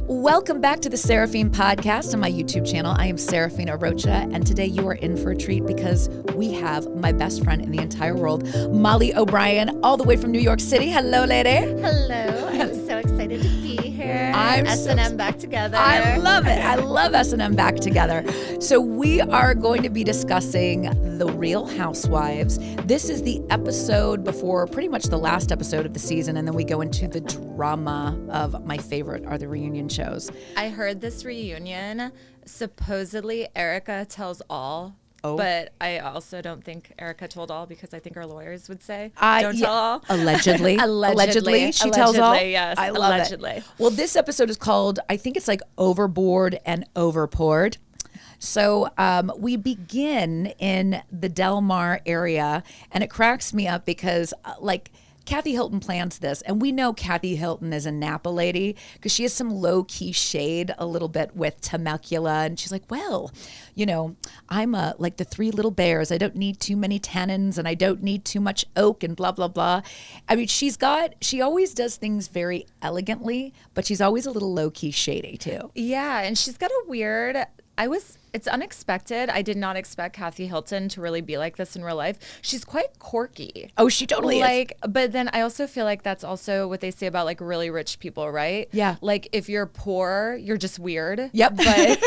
Welcome back to the Seraphine podcast on my YouTube channel. I am Seraphine Arocha, and today you are in for a treat because we have my best friend in the entire world, Molly O'Brien, all the way from New York City. Hello, lady. Hello. I'm so excited to be here. I'm S&M back together. I love it. I love S&M back together. So we are going to be discussing The Real Housewives. This is the episode before pretty much the last episode of the season, and then we go into the drama of my favorite are the reunion shows. I heard this reunion, supposedly Erica tells all. Oh. But I also don't think Erica told all because I think our lawyers would say don't yeah. tell all. Allegedly. Allegedly. She tells all? Yes. I love allegedly. it. Well, this episode is called, I think it's like Overboard and Overpoured. So we begin in the Del Mar area, and it cracks me up because Kathy Hilton plans this, and we know Kathy Hilton is a Napa lady because she has some low-key shade a little bit with Temecula, and she's like, well, you know, I'm like the three little bears. I don't need too many tannins, and I don't need too much oak, and blah, blah, blah. I mean, she always does things very elegantly, but she's always a little low-key shady, too. Yeah, and she's got a weird... It's unexpected. I did not expect Kathy Hilton to really be like this in real life. She's quite quirky. Oh, she totally is. But then I also feel like that's also what they say about like really rich people, right? Yeah. Like if you're poor, you're just weird. Yep. But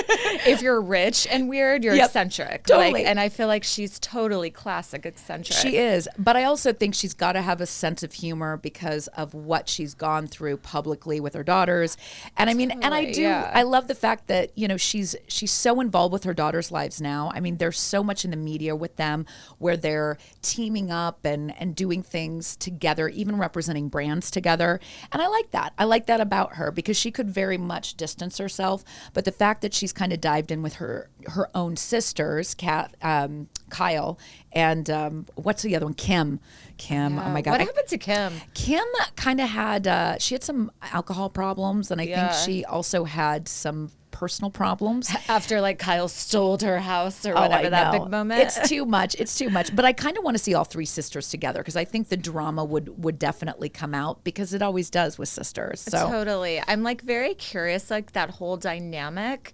if you're rich and weird, you're eccentric. Totally. And I feel like she's totally classic eccentric. She is. But I also think she's got to have a sense of humor because of what she's gone through publicly with her daughters. And I mean, and I do, yeah. I love the fact that, you know, she's so involved with her daughters' lives now. I mean, there's so much in the media with them where they're teaming up and doing things together, even representing brands together. And I like that. I like that about her because she could very much distance herself. But the fact that she's kind of dived in with her own sisters, Kyle, and what's the other one? Kim. Yeah. Oh my God. What happened to Kim? Kim kind of had, she had some alcohol problems, and I think she also had some personal problems After like Kyle stole her house or whatever, that big moment. It's too much. But I kind of want to see all three sisters together because I think the drama would definitely come out because it always does with sisters. So Totally. I'm like very curious, like that whole dynamic.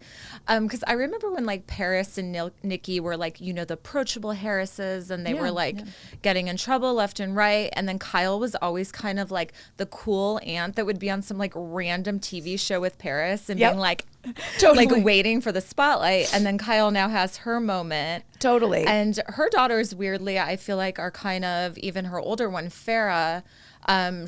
Because I remember when like Paris and Nikki were like, you know, the approachable Harrises, and they were like getting in trouble left and right. And then Kyle was always kind of like the cool aunt that would be on some like random TV show with Paris and being like, totally. like waiting for the spotlight. And then Kyle now has her moment. Totally. And her daughters, weirdly, I feel like are kind of, even her older one, Farrah,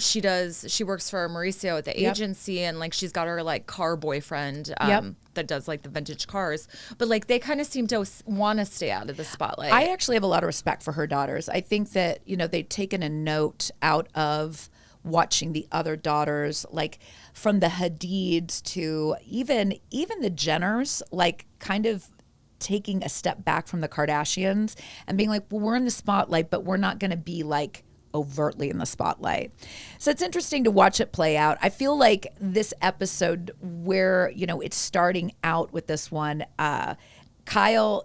she works for Mauricio at the agency, and like she's got her like car boyfriend that does like the vintage cars. But like they kind of seem to want to stay out of the spotlight. I actually have a lot of respect for her daughters. I think that, you know, they've taken a note out of watching the other daughters, like from the Hadids to even the Jenners, like kind of taking a step back from the Kardashians and being like, well, we're in the spotlight, but we're not going to be like overtly in the spotlight. So it's interesting to watch it play out. I feel like this episode where, you know, it's starting out with this one, Kyle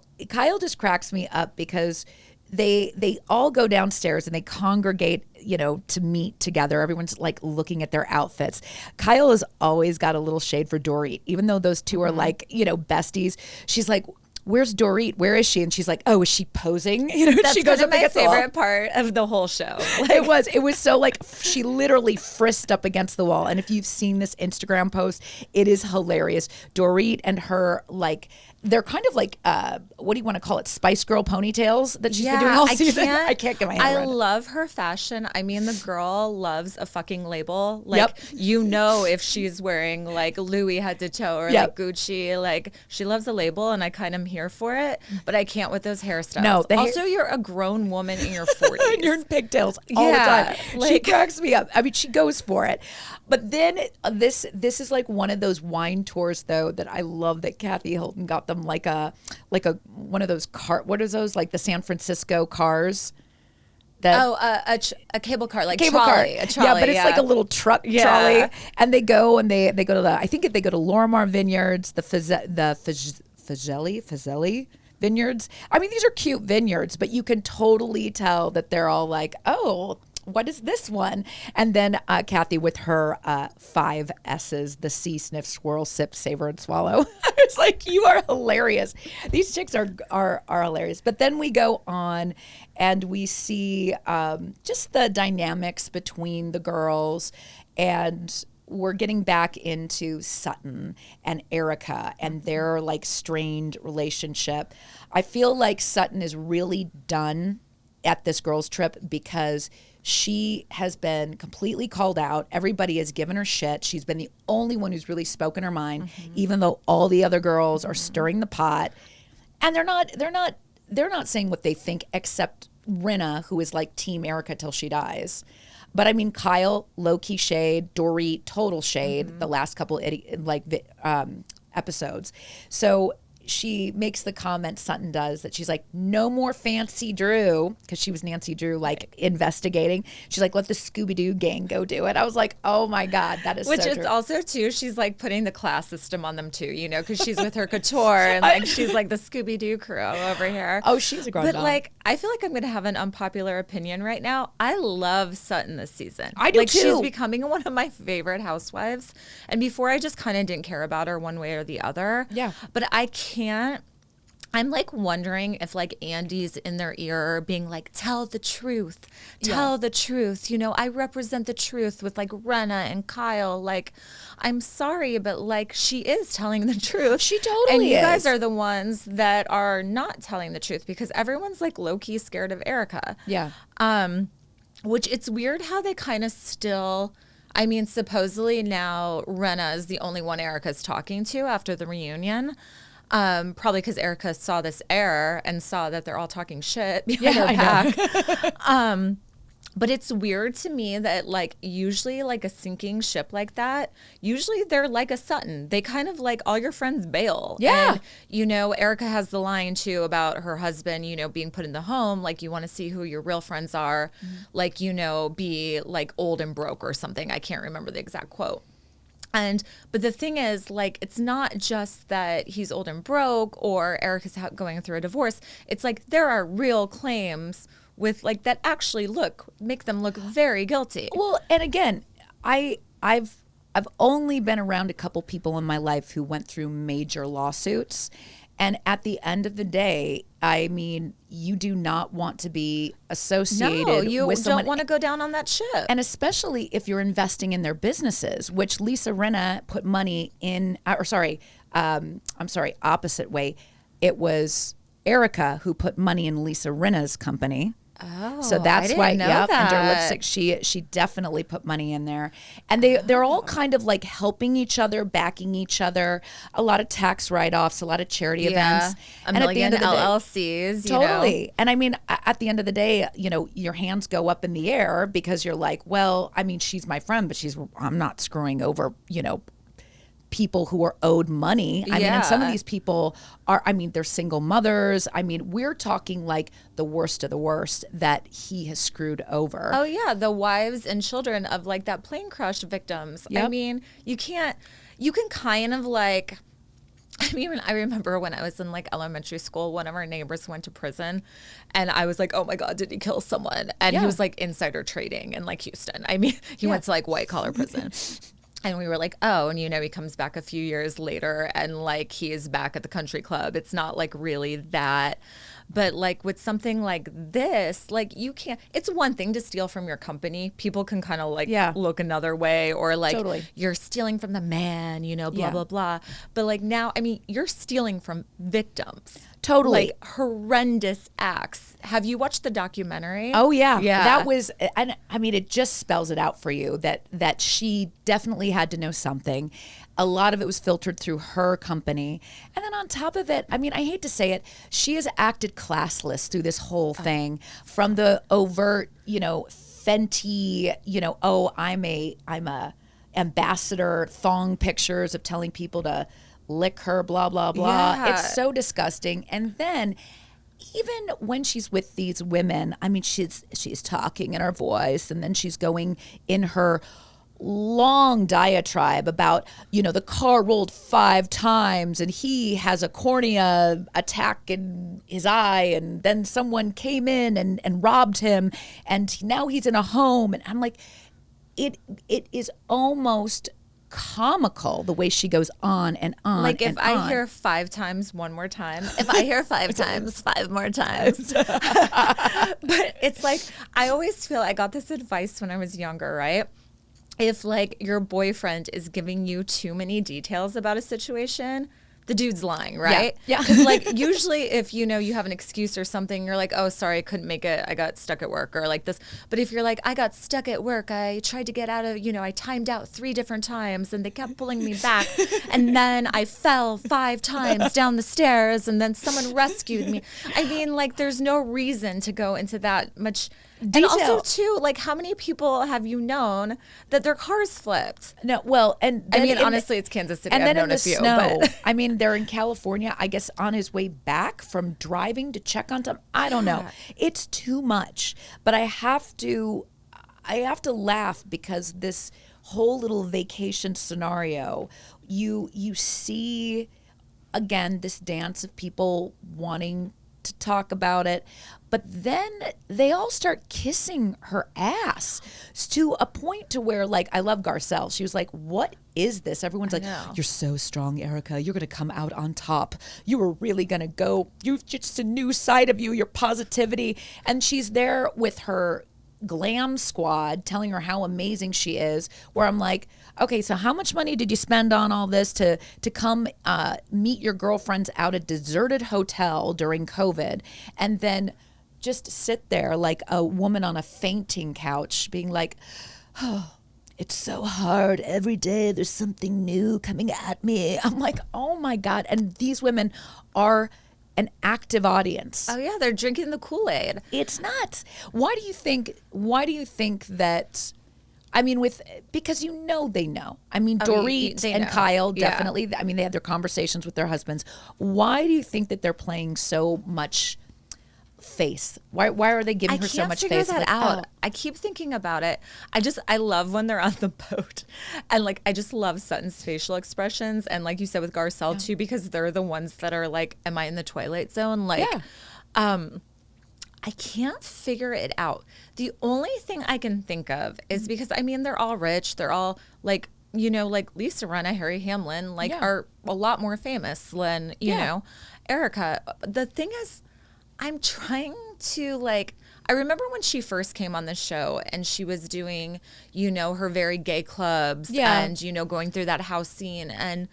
just cracks me up because they all go downstairs and they congregate, you know, to meet together. Everyone's like looking at their outfits. Kyle has always got a little shade for Dorit, even though those two are like, you know, besties. She's like, where's Dorit? Where is she? And she's like, oh, is she posing? You know, That's she goes kind up of my against the wall. favorite part of the whole show. It was so like she literally frisked up against the wall. And if you've seen this Instagram post, it is hilarious. Dorit and her, like, they're kind of like, what do you want to call it? Spice Girl ponytails that she's been doing all season. I can't get my head around it. I love her fashion. I mean, the girl loves a fucking label. Like, you know, if she's wearing like Louis head to toe or like Gucci, like she loves a label, and I kind of am here for it, but I can't with those hairstyles. No, also, you're a grown woman in your 40s. And you're in pigtails all the time. She cracks me up. I mean, she goes for it. But then this is like one of those wine tours, though, that I love that Kathy Hilton got them like a one of those what are those, like the San Francisco cars? That a cable car, like cable trolley, car. a trolley. Yeah, but it's like a little truck trolley, and they go to they go to Lorimar Vineyards, the Fazeli vineyards. I mean, these are cute vineyards, but you can totally tell that they're all like, oh, what is this one? And then Kathy with her 5 S's, the see, sniff, swirl, sip, savor, and swallow. I was like, you are hilarious. These chicks are hilarious. But then we go on and we see just the dynamics between the girls, and we're getting back into Sutton and Erica and their like strained relationship. I feel like Sutton is really done at this girls' trip because she has been completely called out. Everybody has given her shit. She's been the only one who's really spoken her mind, even though all the other girls are stirring the pot. And they're not saying what they think, except Rinna, who is like Team Erica till she dies. But I mean, Kyle, low-key shade, Dorit, total shade, the last couple episodes. So she makes the comment, Sutton does, that she's like, no more fancy Drew, because she was Nancy Drew, like investigating. She's like, let the Scooby-Doo gang go do it. I was like, oh my God, that is Which so is true. also too, she's like putting the class system on them too, you know, because she's with her couture and like she's like the Scooby-Doo crew over here. Oh, she's a grand But dame. like, I feel like I'm going to have an unpopular opinion right now. I love Sutton this season. I do like, too. She's becoming one of my favorite housewives. And before I just kind of didn't care about her one way or the other. Yeah. But I can't. I'm like wondering if like Andy's in their ear being like, tell the truth, tell the truth. You know, I represent the truth with like Rinna and Kyle. Like, I'm sorry, but like she is telling the truth. She totally And you is. guys are the ones that are not telling the truth because everyone's like low key scared of Erica. Yeah. Which it's weird how they kind of still. I mean, supposedly now Rinna is the only one Erica's talking to after the reunion. Probably because Erica saw this error and saw that they're all talking shit behind her back. But it's weird to me that like usually like a sinking ship like that, usually they're like a Sutton. They kind of like all your friends bail. Yeah. And, you know, Erica has the line too about her husband, you know, being put in the home. Like you want to see who your real friends are. Like, you know, be like old and broke or something. I can't remember the exact quote. But the thing is, like, it's not just that he's old and broke or Erica's going through a divorce. It's like there are real claims with like that actually make them look very guilty. Well, and again, I've only been around a couple people in my life who went through major lawsuits. And at the end of the day, I mean, you do not want to be associated with someone. Don't want to go down on that ship. And especially if you're investing in their businesses, which Lisa Rinna put money in, opposite way. It was Erica who put money in Lisa Rinna's company. Oh, so that's I didn't why, know and her that. lipstick, she definitely put money in there, and they're all kind of like helping each other, backing each other. A lot of tax write-offs, a lot of charity events, a million LLCs, totally. You know? And I mean, at the end of the day, you know, your hands go up in the air because you're like, well, I mean, she's my friend, but I'm not screwing over, you know, people who are owed money. I mean, and some of these people are, I mean, they're single mothers. I mean, we're talking like the worst of the worst that he has screwed over. Oh yeah, the wives and children of like that plane crash victims. Yep. I mean, you can kind of like, I mean, I remember when I was in like elementary school, one of our neighbors went to prison and I was like, oh my God, did he kill someone? And he was like insider trading in like Houston. I mean, he went to like white collar prison. And we were like, oh, and you know, he comes back a few years later and like he is back at the country club. It's not like really that. But like with something like this, like you can't, it's one thing to steal from your company. People can kind of like look another way or like you're stealing from the man, you know, blah, blah, blah. But like now, I mean, you're stealing from victims. Totally. Like horrendous acts. Have you watched the documentary? Oh yeah. Yeah. That was, and I mean, it just spells it out for you that she definitely had to know something. A lot of it was filtered through her company. And then on top of it, I mean, I hate to say it, she has acted classless through this whole thing, from the overt, you know, Fenty, you know, oh, I'm a ambassador, thong pictures of telling people to lick her, blah, blah, blah. Yeah. It's so disgusting. And then even when she's with these women, I mean, she's talking in her voice, and then she's going in her long diatribe about, the car rolled 5 times and he has a cornea attack in his eye, and then someone came in and robbed him, and now he's in a home. And I'm like, it is almost comical the way she goes on and on. Like, if I on. hear 5 times, one more time. If I hear 5 times, 5 more times. But it's like, I always feel, I got this advice when I was younger, right? If like your boyfriend is giving you too many details about a situation, the dude's lying, right? Yeah. Because like usually if you have an excuse or something, you're like, oh, sorry, I couldn't make it. I got stuck at work or like this. But if you're like, I got stuck at work. I tried to get out of, I timed out 3 different times and they kept pulling me back. And then I fell 5 times down the stairs and then someone rescued me. I mean, like, there's no reason to go into that much detail. And also, too, like, how many people have you known that their cars flipped? No, well, and I mean, honestly, it's Kansas City. And I've then known in the a few, snow, but I mean, they're in California, I guess, on his way back from driving to check on something. I don't know. It's too much. But I have to laugh because this whole little vacation scenario, you see, again, this dance of people wanting to talk about it, but then they all start kissing her ass to a point to where, like, I love Garcelle. She was like, what is this? Everyone's like, you're so strong, Erica. You're going to come out on top. You are really going to go. You've just a new side of you, your positivity. And she's there with her glam squad telling her how amazing she is, where I'm like, okay, so how much money did you spend on all this to come meet your girlfriends out at a deserted hotel during COVID and then just sit there like a woman on a fainting couch being like, oh, it's so hard every day. There's something new coming at me. I'm like, oh my God. And these women are an active audience. Oh yeah, they're drinking the Kool-Aid. It's nuts. Why do you think that? I mean, because they know. I mean, Dorit and Kyle definitely. Yeah. I mean, they had their conversations with their husbands. Why do you think that they're playing so much face? Why are they giving her so much face? I can't figure that out. I keep thinking about it. I love when they're on the boat, and like I just love Sutton's facial expressions, and like you said with Garcelle too, because they're the ones that are like, am I in the Twilight Zone? Like, I can't figure it out. The only thing I can think of is because I mean they're all rich, they're all like, like Lisa Rinna, Harry Hamlin, like are a lot more famous than Erica. The thing is, I'm trying to like, I remember when she first came on the show and she was doing, her very gay clubs and, going through that house scene. And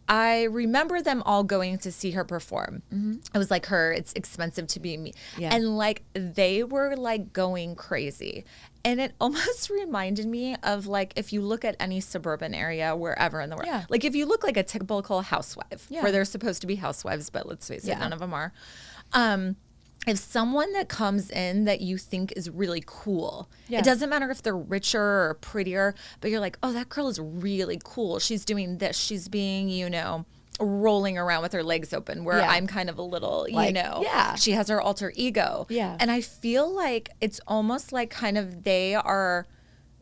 I remember them all going to see her perform. Mm-hmm. It was like it's expensive to be me. Yeah. And like, they were like going crazy. And it almost reminded me of like, if you look at any suburban area, wherever in the world, like if you look like a typical housewife where they're supposed to be housewives, but let's face it, none of them are. If someone that comes in that you think is really cool, it doesn't matter if they're richer or prettier, but you're like, oh, that girl is really cool. She's doing this. She's being, rolling around with her legs open where I'm kind of a little, like, she has her alter ego. Yeah. And I feel like it's almost like kind of they are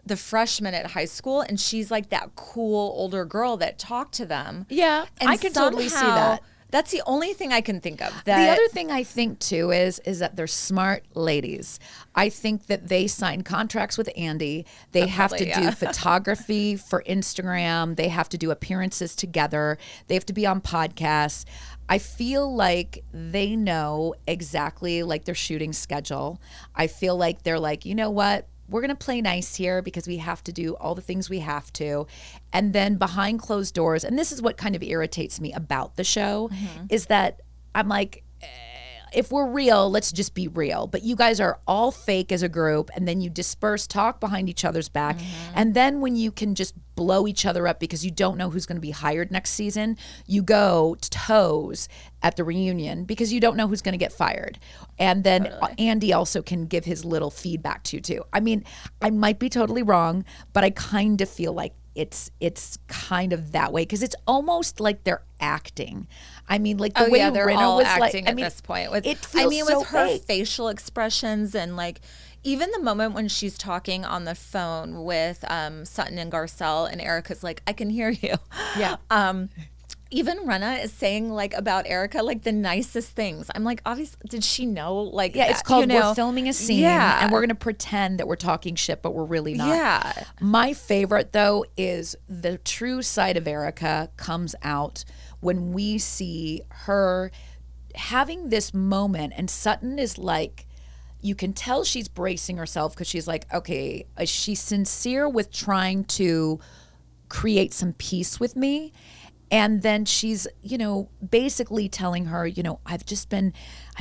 the freshman at high school and she's like that cool older girl that talked to them. Yeah, and I can totally see that. That's the only thing I can think of. The other thing I think, too, is that they're smart ladies. I think that they sign contracts with Andy. They have to do photography for Instagram. They have to do appearances together. They have to be on podcasts. I feel like they know exactly like their shooting schedule. I feel like they're like, you know what? We're going to play nice here because we have to do all the things we have to. And then behind closed doors, and this is what kind of irritates me about the show, is that I'm like, if we're real, let's just be real. But you guys are all fake as a group, and then you disperse, talk behind each other's back. And then when you can just blow each other up because you don't know who's going to be hired next season, you go toes at the reunion because you don't know who's going to get fired. And then Andy also can give his little feedback to you too. I mean, I might be totally wrong, but I kind of feel like it's kind of that way because it's almost like they're acting. I mean, like the way they're Rinna all was acting like, at this point. With, it feels with her fake. facial expressions and like, even the moment when she's talking on the phone with Sutton and Garcelle, and Erica's like, I can hear you. Yeah. Even Rena is saying like about Erica, like the nicest things. I'm like, obviously, did she know? Like, yeah, it's called we're filming a scene and we're going to pretend that we're talking shit, but we're really not. Yeah. My favorite, though, is the true side of Erica comes out when we see her having this moment, and Sutton is like, you can tell she's bracing herself because she's like, okay, is she sincere with trying to create some peace with me? And then she's, basically telling her, I'm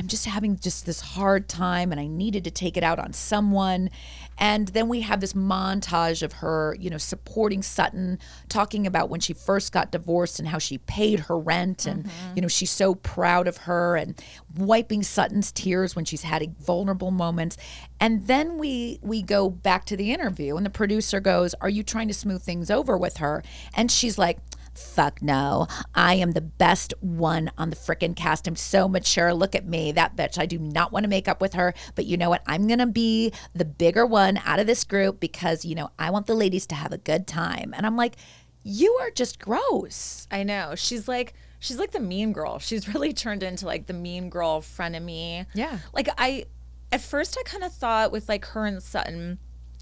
just having just this hard time and I needed to take it out on someone. And then we have this montage of her, supporting Sutton, talking about when she first got divorced and how she paid her rent. And, she's so proud of her, and wiping Sutton's tears when she's had vulnerable moments. And then we go back to the interview, and the producer goes, are you trying to smooth things over with her? And she's like, fuck no. I am the best one on the frickin' cast. I'm so mature. Look at me, that bitch. I do not want to make up with her. But you know what? I'm going to be the bigger one out of this group because, I want the ladies to have a good time. And I'm like, you are just gross. I know. She's like the mean girl. She's really turned into like the mean girl frenemy. Yeah. Like at first I kind of thought with like her and Sutton,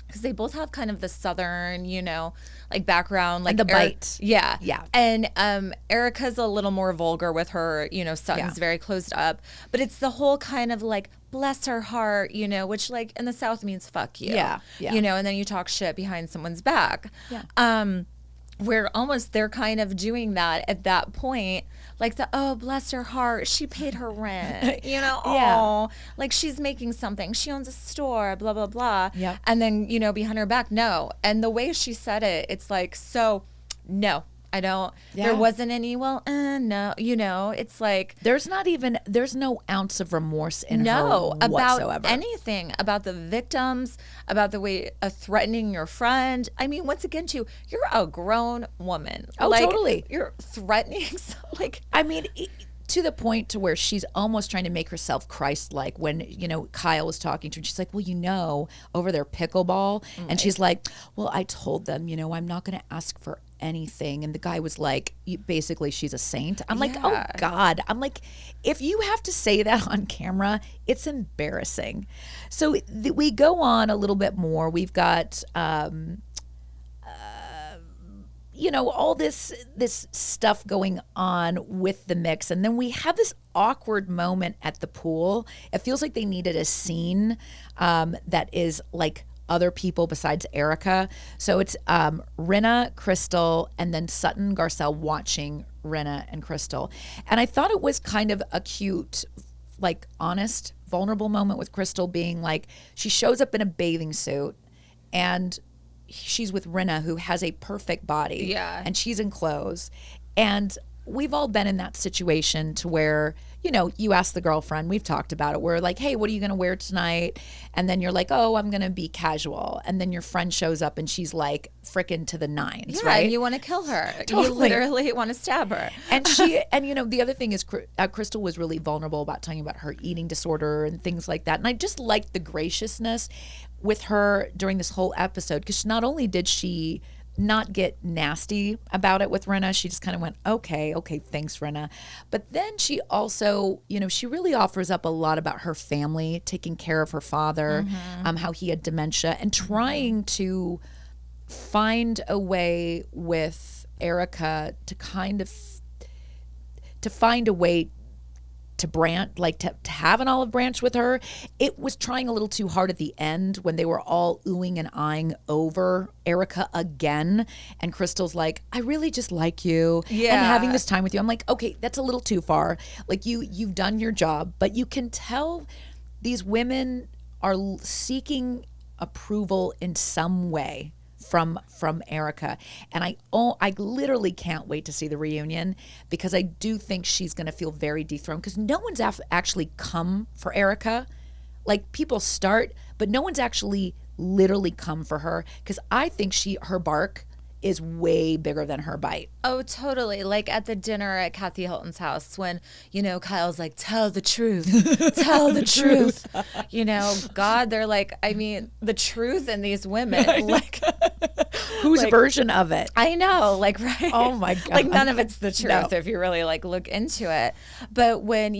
because they both have kind of the Southern, like background, like and the bite. Yeah. Yeah. And Erica's a little more vulgar with her, Sutton's very closed up. But it's the whole kind of like, bless her heart, which like in the South means fuck you. Yeah. Yeah. And then you talk shit behind someone's back. Yeah. Where almost they're kind of doing that at that point, like oh, bless her heart, she paid her rent, oh, like she's making something, she owns a store, blah blah blah. Yeah. And then behind her back, no. And the way she said it, it's like, so no, I don't. Yeah. There wasn't any. Well, no. It's like there's no ounce of remorse in her about whatsoever. Anything about the victims, about the way of threatening your friend. I mean, once again, too, you're a grown woman. Oh, like, totally. You're threatening. I mean. To the point to where she's almost trying to make herself Christ-like when, Kyle was talking to her. She's like, well, over their pickleball. Mm-hmm. And she's like, well, I told them, I'm not going to ask for anything. And the guy was like, basically, she's a saint. I'm like, oh, God. I'm like, if you have to say that on camera, it's embarrassing. So we go on a little bit more. We've got... all this stuff going on with the mix. And then we have this awkward moment at the pool. It feels like they needed a scene that is like other people besides Erica. So it's Rinna, Crystal, and then Sutton, Garcelle watching Rinna and Crystal. And I thought it was kind of a cute, like honest, vulnerable moment with Crystal being like, she shows up in a bathing suit and she's with Rinna, who has a perfect body. Yeah. And she's in clothes. And we've all been in that situation to where, you ask the girlfriend, we've talked about it, we're like, hey, what are you going to wear tonight? And then you're like, oh, I'm going to be casual. And then your friend shows up and she's like frickin' to the nines, right? And you want to kill her. Totally. You literally want to stab her. And the other thing is Crystal was really vulnerable about talking about her eating disorder and things like that. And I just liked the graciousness with her during this whole episode, because not only did she not get nasty about it with Rinna, she just kind of went, okay, thanks, Rinna. But then she also, she really offers up a lot about her family, taking care of her father, how he had dementia, and trying to find a way with Erica to kind of to find a way to branch, like to have an olive branch with her. It was trying a little too hard at the end when they were all oohing and eyeing over Erica again. And Crystal's like, I really just like you and having this time with you. I'm like, okay, that's a little too far. Like you've done your job, but you can tell these women are seeking approval in some way from Erica. And I literally can't wait to see the reunion, because I do think she's going to feel very dethroned, because no one's actually come for Erica. Like, people start, but no one's actually literally come for her, because I think her bark is way bigger than her bite. Oh, totally. Like at the dinner at Kathy Hilton's house when, Kyle's like, tell the truth, tell the truth. God, they're like, I mean, the truth in these women, like. Whose version of it? I know, like, right? Oh my God. Like none of it's the truth if you really like look into it. But when,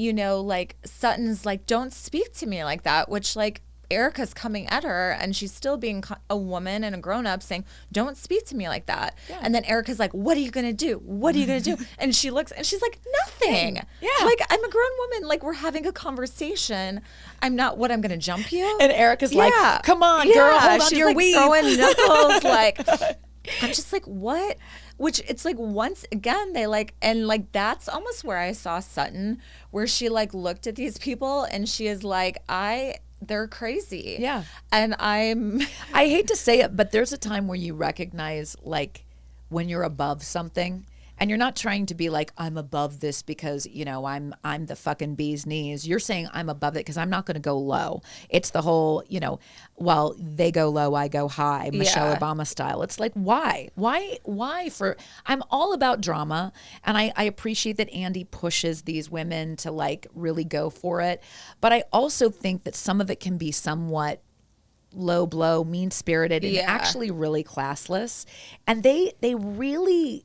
like Sutton's like, don't speak to me like that, which like, Erica's coming at her and she's still being a woman and a grown-up saying, don't speak to me like that. Yeah. And then Erica's like, what are you going to do? What are you going to do? And she looks and she's like, nothing. Yeah. Like, I'm a grown woman. Like, we're having a conversation. I'm not what I'm going to jump you. And Erica's like, come on, girl, hold on to your weave. Throwing knuckles. Like, I'm just like, what? Which it's like once again, they like, and like, that's almost where I saw Sutton, where she like looked at these people and she is like, they're crazy. Yeah. And I hate to say it, but there's a time where you recognize like when you're above something and you're not trying to be like, I'm above this because, I'm the fucking bee's knees. You're saying I'm above it because I'm not going to go low. It's the whole, well, they go low, I go high, Michelle Obama style. It's like, why? I'm all about drama. And I appreciate that Andy pushes these women to like really go for it. But I also think that some of it can be somewhat low blow, mean-spirited, and actually really classless. And they really...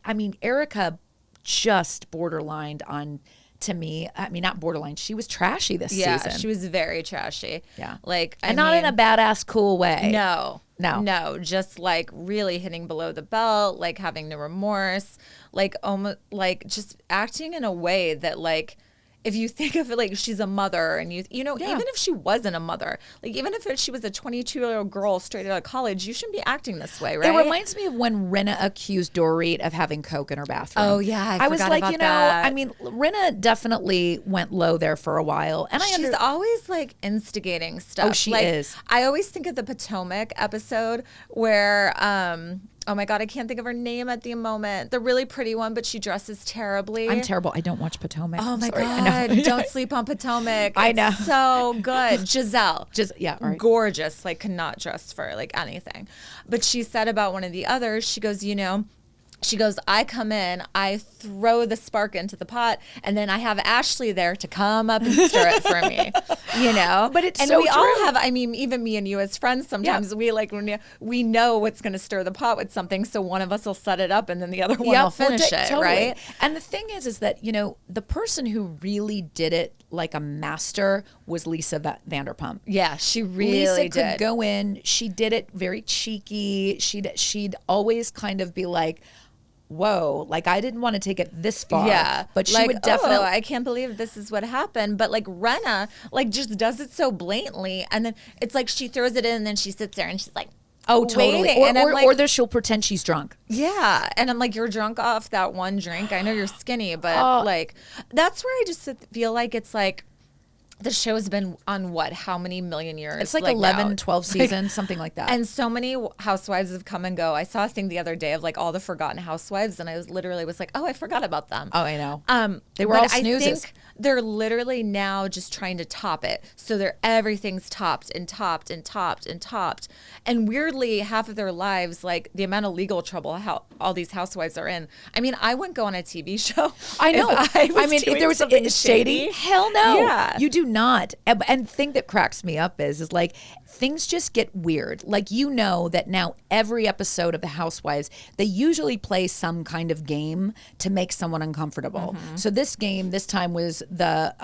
I mean, Erica just borderlined on, to me, I mean, not borderline, she was trashy this season. Yeah, she was very trashy. Yeah. Like, and not in a badass, cool way. No, just like really hitting below the belt, like having no remorse, like almost like just acting in a way that like, if you think of it like she's a mother and even if she wasn't a mother, like even if she was a 22-year-old girl straight out of college, you shouldn't be acting this way, right? It reminds me of when Rinna accused Dorit of having coke in her bathroom. Oh yeah, I was like, I mean, Rinna definitely went low there for a while, and she's always like instigating stuff. Oh, she like, is. I always think of the Potomac episode where oh my God, I can't think of her name at the moment. The really pretty one, but she dresses terribly. I'm terrible. I don't watch Potomac. Oh my God. Don't sleep on Potomac. I know. It's so good. Giselle. Yeah, all right. Gorgeous. Like, cannot dress for like anything. But she said about one of the others, she goes, I come in, I throw the spark into the pot, and then I have Ashley there to come up and stir it for me, But it's and so we true. all have, I mean, even me and you as friends, sometimes we know what's going to stir the pot with something, so one of us will set it up, and then the other one will finish it, totally. right? And the thing is that, the person who really did it like a master was Lisa Vanderpump. Yeah, she really Lisa did. could go in. She did it very cheeky. She'd always kind of be like, whoa, like I didn't want to take it this far. Yeah. But she like, would definitely. I can't believe this is what happened. But like Rinna, like just does it so blatantly. And then it's like she throws it in and then she sits there and she's like, oh, totally. Or there she'll pretend she's drunk. Yeah. And I'm like, you're drunk off that one drink. I know you're skinny, but like that's where I just feel like it's like, the show's been on how many million years? It's like 11, 12 seasons, something like that. And so many housewives have come and go. I saw a thing the other day of like all the forgotten housewives, and I was like, oh, I forgot about them. Oh, I know. They were all snoozes. I think they're literally now just trying to top it. So everything's topped and topped and topped and topped. And weirdly, half of their lives, like the amount of legal trouble how all these housewives are in. I mean, I wouldn't go on a TV show. I know. If there was something shady, hell no. Yeah. You do not. And the thing that cracks me up is like things just get weird. Like, that now every episode of The Housewives, they usually play some kind of game to make someone uncomfortable. Mm-hmm. So this game this time was the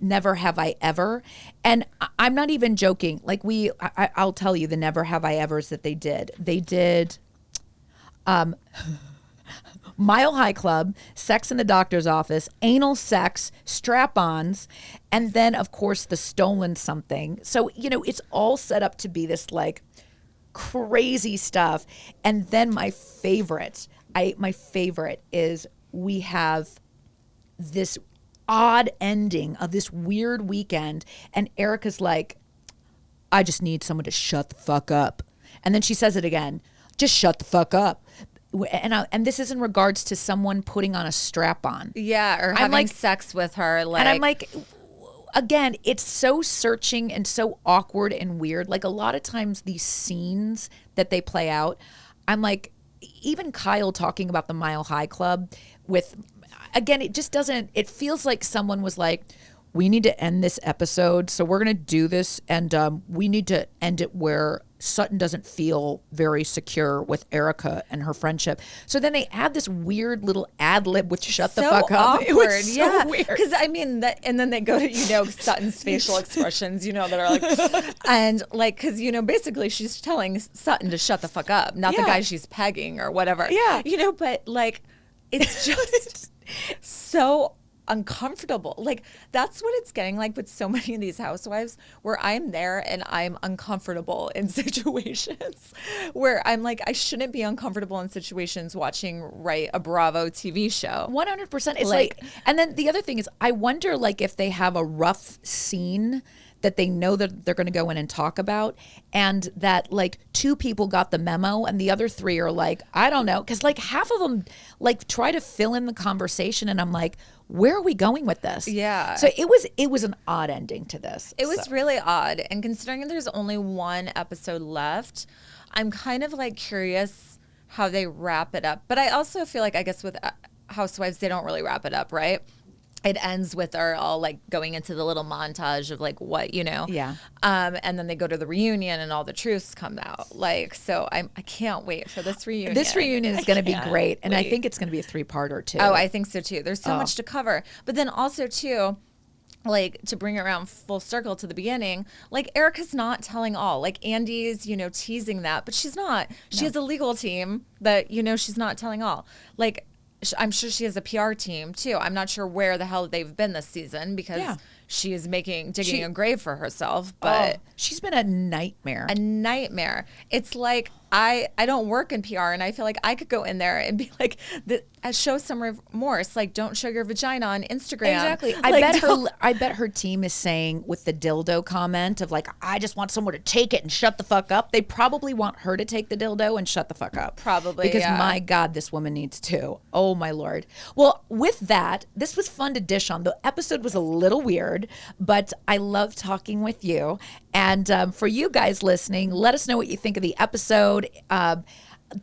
Never Have I Ever. And I'm not even joking. Like I'll tell you the Never Have I Evers that they did. They did Mile High Club, sex in the doctor's office, anal sex, strap-ons, and then, of course, the stolen something. So, it's all set up to be this, like, crazy stuff. And then my favorite is we have this odd ending of this weird weekend, and Erica's like, I just need someone to shut the fuck up. And then she says it again, just shut the fuck up. And this is in regards to someone putting on a strap on. Yeah, or having sex with her. Like, and I'm like, again, it's so searching and so awkward and weird. Like a lot of times these scenes that they play out, I'm like, even Kyle talking about the Mile High Club with, again, it just doesn't, it feels like someone was like, we need to end this episode, so we're going to do this, and we need to end it where Sutton doesn't feel very secure with Erica and her friendship. So then they add this weird little ad lib with "shut the fuck up." Awkward. It was so weird. Because I mean, and then they go to Sutton's facial expressions, that are like, and like, because basically she's telling Sutton to shut the fuck up, not the guy she's pegging or whatever. Yeah, but like, it's just so uncomfortable. Like, that's what it's getting like with so many of these housewives, where I'm there and I'm uncomfortable in situations where I'm like, I shouldn't be uncomfortable in situations watching a Bravo TV show. 100%. It's like, and then the other thing is, I wonder like if they have a rough scene that they know that they're going to go in and talk about, and that like 2 people got the memo and the other 3 are like, I don't know, because like half of them like try to fill in the conversation, and I'm like, where are we going with this? Yeah. So it was an odd ending to this. It was really odd, and considering there's only 1 episode left, I'm kind of like curious how they wrap it up. But I also feel like, I guess with Housewives, they don't really wrap it up, right? It ends with her all like going into the little montage of like what, Yeah. And then they go to the reunion and all the truths come out. Like, so I can't wait for this reunion. This reunion is going to be great. And I think it's going to be a 3-parter too. Oh, I think so too. There's so much to cover. But then also too, like, to bring it around full circle to the beginning, like, Erica's not telling all. Like, Andy's, teasing that, but she's not. She has a legal team that, she's not telling all. Like, I'm sure she has a PR team too. I'm not sure where the hell they've been this season, because she is digging a grave for herself. But she's been a nightmare. A nightmare. It's like, I don't work in PR, and I feel like I could go in there and be like, show some remorse. Like, don't show your vagina on Instagram. Exactly. I bet her team is saying, with the dildo comment of like, I just want someone to take it and shut the fuck up. They probably want her to take the dildo and shut the fuck up. Probably, because my God, this woman needs to. Oh my Lord. Well, with that, this was fun to dish on. The episode was a little weird, but I love talking with you. And for you guys listening, let us know what you think of the episode.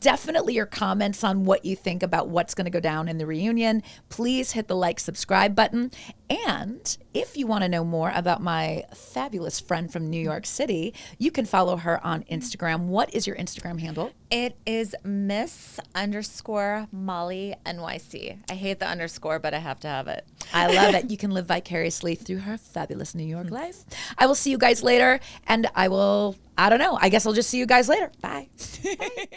Definitely your comments on what you think about what's going to go down in the reunion. Please hit the like, subscribe button. And if you want to know more about my fabulous friend from New York City, you can follow her on Instagram. What is your Instagram handle? It is Miss_Molly NYC. I hate the underscore, but I have to have it. I love it. You can live vicariously through her fabulous New York life. I will see you guys later, and I don't know. I guess I'll just see you guys later. Bye. Bye.